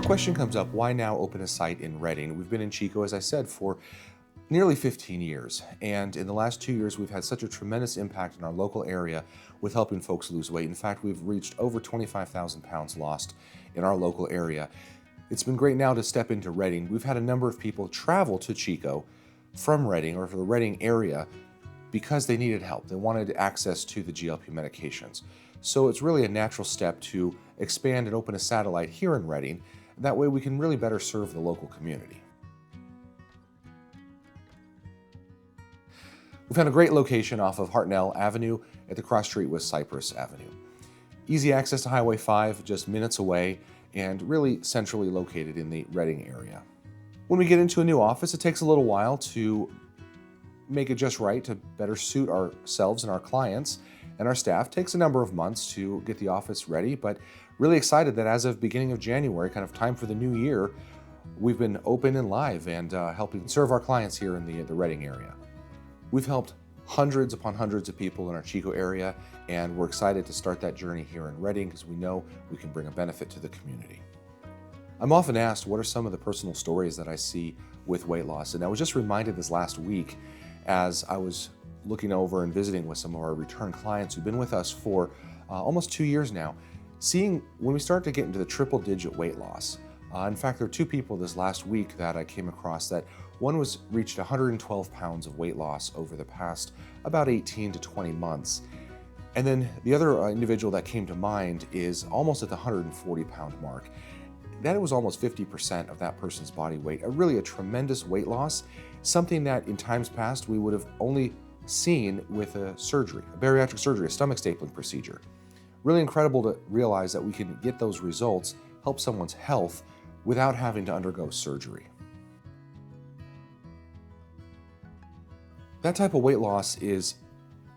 The question comes up, why now open a site in Reading? We've been in Chico, as I said, for nearly 15 years. And in the last 2 years, we've had such a tremendous impact in our local area with helping folks lose weight. In fact, we've reached over 25,000 pounds lost in our local area. It's been great now to step into Reading. We've had a number of people travel to Chico from Reading or from the Reading area because they needed help. They wanted access to the GLP medications. So it's really a natural step to expand and open a satellite here in Reading. That way we can really better serve the local community. We found a great location off of Hartnell Avenue at the cross street with Cypress Avenue. Easy access to Highway 5, just minutes away, and really centrally located in the Reading area. When we get into a new office, it takes a little while to make it just right to better suit ourselves and our clients and our staff. It takes a number of months to get the office ready, but really excited that as of beginning of January, kind of time for the new year, we've been open and live and helping serve our clients here in the Reading area. We've helped hundreds upon hundreds of people in our Chico area, and we're excited to start that journey here in Reading because we know we can bring a benefit to the community. I'm often asked, what are some of the personal stories that I see with weight loss? And I was just reminded this last week as I was looking over and visiting with some of our return clients who've been with us for almost 2 years now, seeing when we start to get into the triple-digit weight loss. In fact, there are two people this last week that I came across that one was reached 112 pounds of weight loss over the past about 18 to 20 months. And then the other individual that came to mind is almost at the 140 pound mark. That was almost 50% of that person's body weight, really a tremendous weight loss, something that in times past we would have only seen with a surgery, a bariatric surgery, a stomach stapling procedure. Really incredible to realize that we can get those results, help someone's health without having to undergo surgery. That type of weight loss is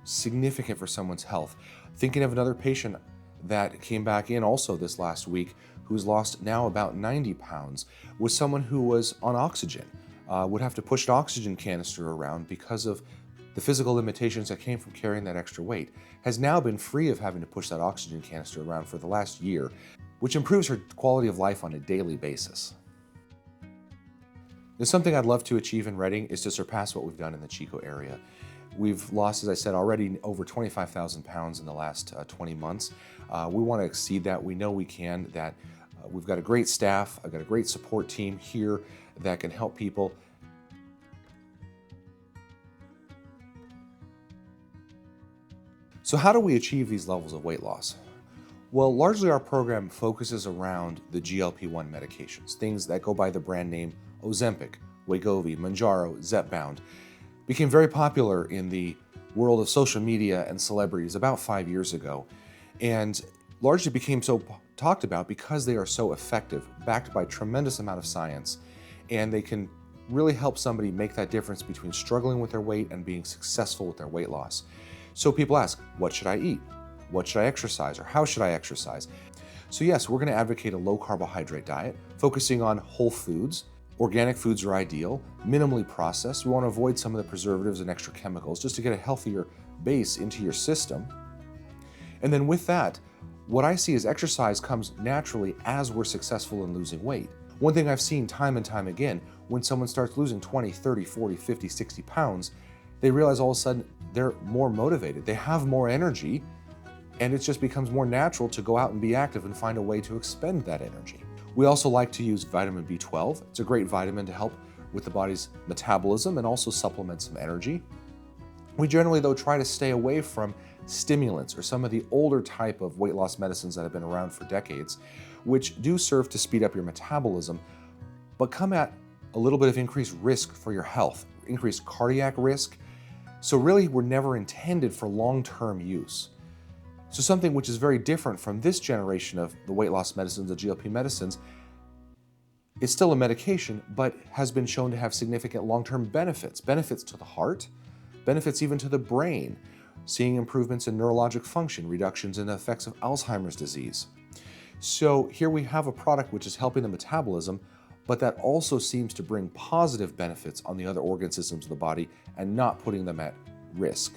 significant for someone's health. Thinking of another patient that came back in also this last week who's lost now about 90 pounds, was someone who was on oxygen, would have to push an oxygen canister around because of the physical limitations that came from carrying that extra weight, has now been free of having to push that oxygen canister around for the last year, which improves her quality of life on a daily basis. There's something I'd love to achieve in Reading is to surpass what we've done in the Chico area. We've lost, as I said, already over 25,000 pounds in the last 20 months. We want to exceed that. We know we can, that we've got a great staff, I've got a great support team here that can help people. So how do we achieve these levels of weight loss? Well, largely our program focuses around the GLP-1 medications, things that go by the brand name Ozempic, Wegovy, Mounjaro, Zepbound. Became very popular in the world of social media and celebrities about 5 years ago, and largely became so talked about because they are so effective, backed by a tremendous amount of science, and they can really help somebody make that difference between struggling with their weight and being successful with their weight loss. So people ask, what should I eat? What should I exercise, or how should I exercise? So yes, we're going to advocate a low carbohydrate diet, focusing on whole foods. Organic foods are ideal, minimally processed. We want to avoid some of the preservatives and extra chemicals just to get a healthier base into your system. And then with that, what I see is exercise comes naturally as we're successful in losing weight. One thing I've seen time and time again, when someone starts losing 20, 30, 40, 50, 60 pounds, they realize all of a sudden they're more motivated, they have more energy, and it just becomes more natural to go out and be active and find a way to expend that energy. We also like to use vitamin B12. It's a great vitamin to help with the body's metabolism and also supplement some energy. We generally, though, try to stay away from stimulants or some of the older type of weight loss medicines that have been around for decades, which do serve to speed up your metabolism, but come at a little bit of increased risk for your health, increased cardiac risk. So really, were never intended for long-term use. So something which is very different from this generation of the weight loss medicines, the GLP medicines, is still a medication, but has been shown to have significant long-term benefits. Benefits to the heart, benefits even to the brain, seeing improvements in neurologic function, reductions in the effects of Alzheimer's disease. So here we have a product which is helping the metabolism, but that also seems to bring positive benefits on the other organ systems of the body and not putting them at risk.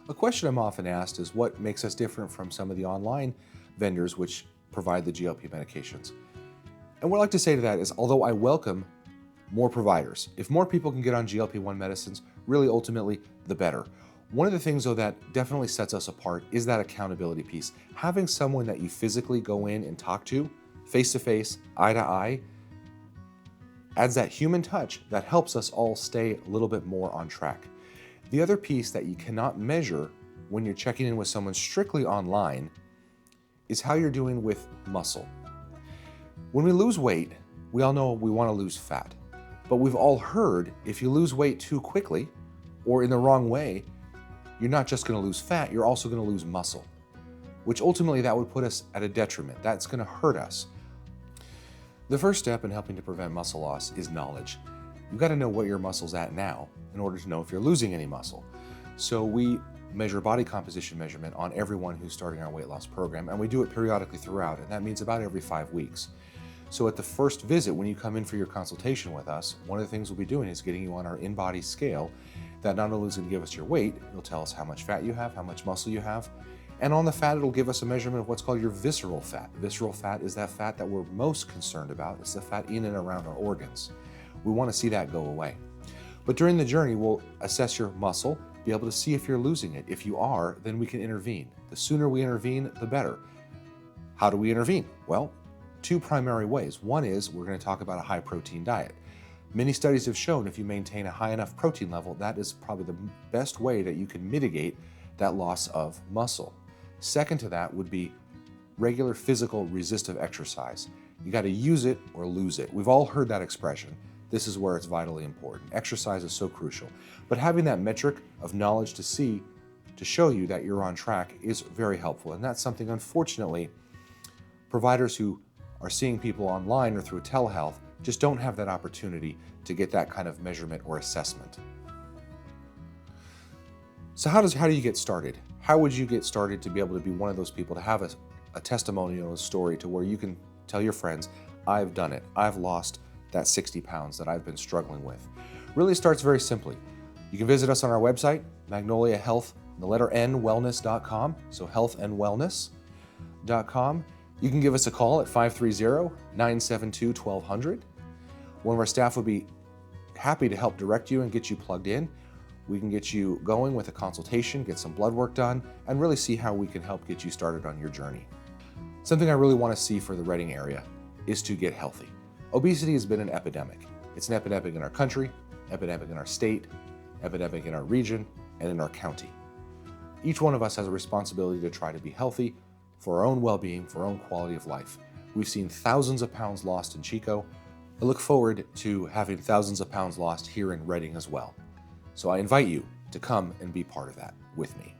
A question I'm often asked is what makes us different from some of the online vendors which provide the GLP medications. And what I like to say to that is, although I welcome more providers, if more people can get on GLP-1 medicines, really ultimately the better. One of the things though that definitely sets us apart is that accountability piece. Having someone that you physically go in and talk to, face to face, eye to eye, adds that human touch that helps us all stay a little bit more on track. The other piece that you cannot measure when you're checking in with someone strictly online is how you're doing with muscle. When we lose weight, we all know we want to lose fat, but we've all heard if you lose weight too quickly or in the wrong way, you're not just going to lose fat, you're also going to lose muscle, which ultimately that would put us at a detriment. That's going to hurt us. The first step in helping to prevent muscle loss is knowledge. You've got to know what your muscle's at now in order to know if you're losing any muscle. So we measure body composition measurement on everyone who's starting our weight loss program, and we do it periodically throughout, and that means about every 5 weeks. So at the first visit, when you come in for your consultation with us, one of the things we'll be doing is getting you on our in-body scale that not only is going to give us your weight, it'll tell us how much fat you have, how much muscle you have, and on the fat, it'll give us a measurement of what's called your visceral fat. Visceral fat is that fat that we're most concerned about. It's the fat in and around our organs. We want to see that go away. But during the journey, we'll assess your muscle, be able to see if you're losing it. If you are, then we can intervene. The sooner we intervene, the better. How do we intervene? Well, 2 primary ways. One is we're going to talk about a high protein diet. Many studies have shown if you maintain a high enough protein level, that is probably the best way that you can mitigate that loss of muscle. Second to that would be regular physical resistive exercise. You got to use it or lose it. We've all heard that expression. This is where it's vitally important. Exercise is so crucial. But having that metric of knowledge to show you that you're on track is very helpful. And that's something, unfortunately, providers who are seeing people online or through telehealth just don't have that opportunity to get that kind of measurement or assessment. So how do you get started? How would you get started to be able to be one of those people to have a testimonial, a story to where you can tell your friends, I've done it. I've lost that 60 pounds that I've been struggling with. Really starts very simply. You can visit us on our website, Magnolia Health, the letter N, wellness.com. So healthandwellness.com. You can give us a call at 530-972-1200. One of our staff would be happy to help direct you and get you plugged in. We can get you going with a consultation, get some blood work done, and really see how we can help get you started on your journey. Something I really want to see for the Reading area is to get healthy. Obesity has been an epidemic. It's an epidemic in our country, epidemic in our state, epidemic in our region, and in our county. Each one of us has a responsibility to try to be healthy for our own well-being, for our own quality of life. We've seen thousands of pounds lost in Chico. I look forward to having thousands of pounds lost here in Reading as well. So I invite you to come and be part of that with me.